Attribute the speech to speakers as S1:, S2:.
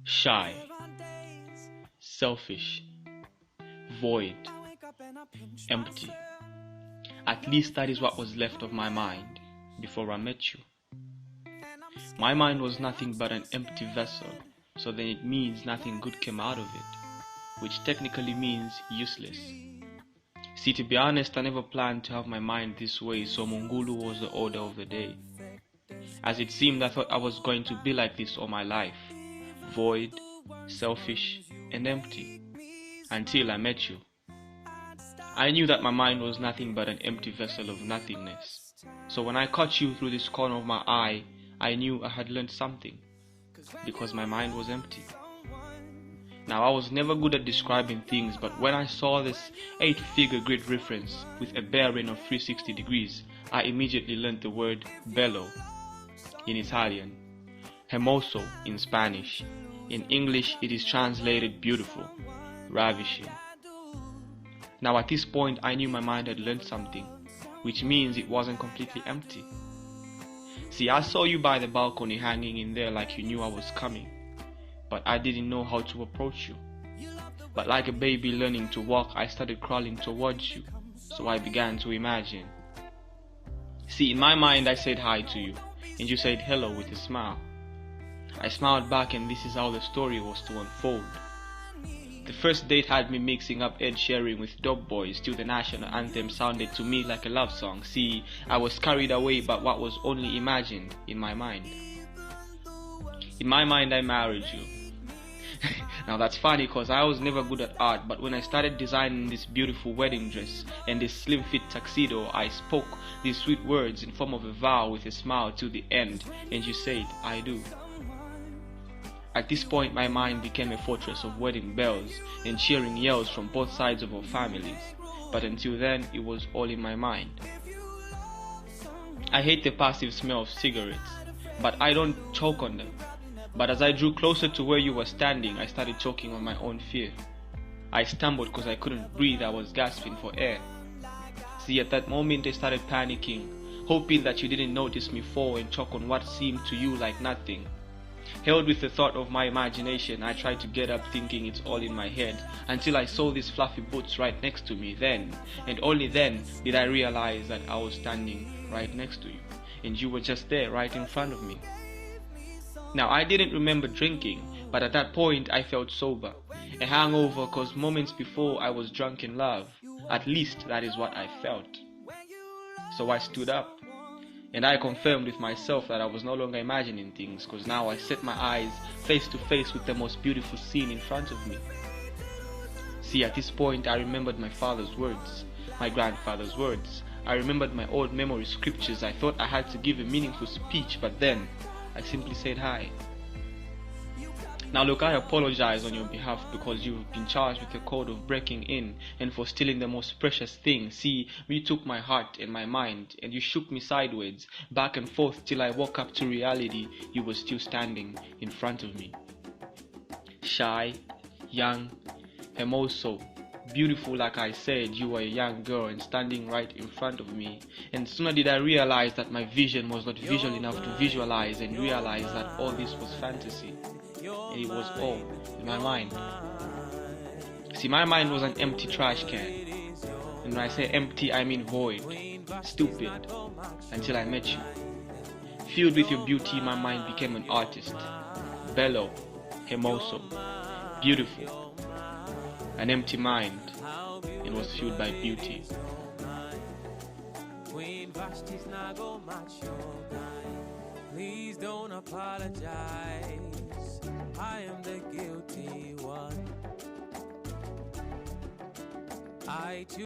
S1: Shy, selfish, void, empty. At least that is what was left of my mind before I met you. My mind was nothing but an empty vessel, so then it means nothing good came out of it, which technically means useless. See, to be honest, I never planned to have my mind this way, so Mungulu was the order of the day. As it seemed, I thought I was going to be like this all my life, void, selfish, and empty, until I met you. I knew that my mind was nothing but an empty vessel of nothingness. So when I caught you through this corner of my eye, I knew I had learned something, because my mind was empty. Now, I was never good at describing things, but when I saw this 8-figure grid reference with a bearing of 360 degrees, I immediately learned the word bello in Italian, hermoso in Spanish. In English, it is translated beautiful, ravishing. Now, at this point, I knew my mind had learned something, which means it wasn't completely empty. See, I saw you by the balcony hanging in there like you knew I was coming, but I didn't know how to approach you. But like a baby learning to walk, I started crawling towards you, so I began to imagine. See, in my mind, I said hi to you, and you said hello with a smile. I smiled back, and this is how the story was to unfold. The first date had me mixing up Ed Sheeran with Dope Boys till the national anthem sounded to me like a love song. See, I was carried away by what was only imagined in my mind. In my mind, I married you. Now that's funny because I was never good at art, but when I started designing this beautiful wedding dress and this slim fit tuxedo, I spoke these sweet words in form of a vow with a smile till the end, and you said, I do. At this point, my mind became a fortress of wedding bells and cheering yells from both sides of our families, but until then, it was all in my mind. I hate the passive smell of cigarettes, but I don't choke on them. But as I drew closer to where you were standing, I started choking on my own fear. I stumbled because I couldn't breathe. I was gasping for air. See, at that moment I started panicking, hoping that you didn't notice me fall and choke on what seemed to you like nothing. Held with the thought of my imagination, I tried to get up thinking it's all in my head, until I saw these fluffy boots right next to me. Then, and only then, did I realize that I was standing right next to you, and you were just there right in front of me. Now, I didn't remember drinking, but at that point I felt sober. A hangover cause moments before I was drunk in love. At least that is what I felt. So I stood up, and I confirmed with myself that I was no longer imagining things, cause now I set my eyes face to face with the most beautiful scene in front of me. See, at this point I remembered my father's words, my grandfather's words. I remembered my old memory scriptures. I thought I had to give a meaningful speech, but then I simply said hi. Now look, I apologize on your behalf because you've been charged with the code of breaking in and for stealing the most precious thing. See, you took my heart and my mind and you shook me sideways, back and forth till I woke up to reality. You were still standing in front of me. Shy, young, hermoso, beautiful like I said, you were a young girl and standing right in front of me. And sooner did I realize that my vision was not visual enough to visualize and realize that all this was fantasy. And it was all in my mind. See, my mind was an empty trash can. And when I say empty, I mean void, stupid, until I met you. Filled with your beauty, my mind became an artist. Bello, hermoso, beautiful. An empty mind, and was filled by beauty.
S2: Please don't apologize. I am the guilty one. I choose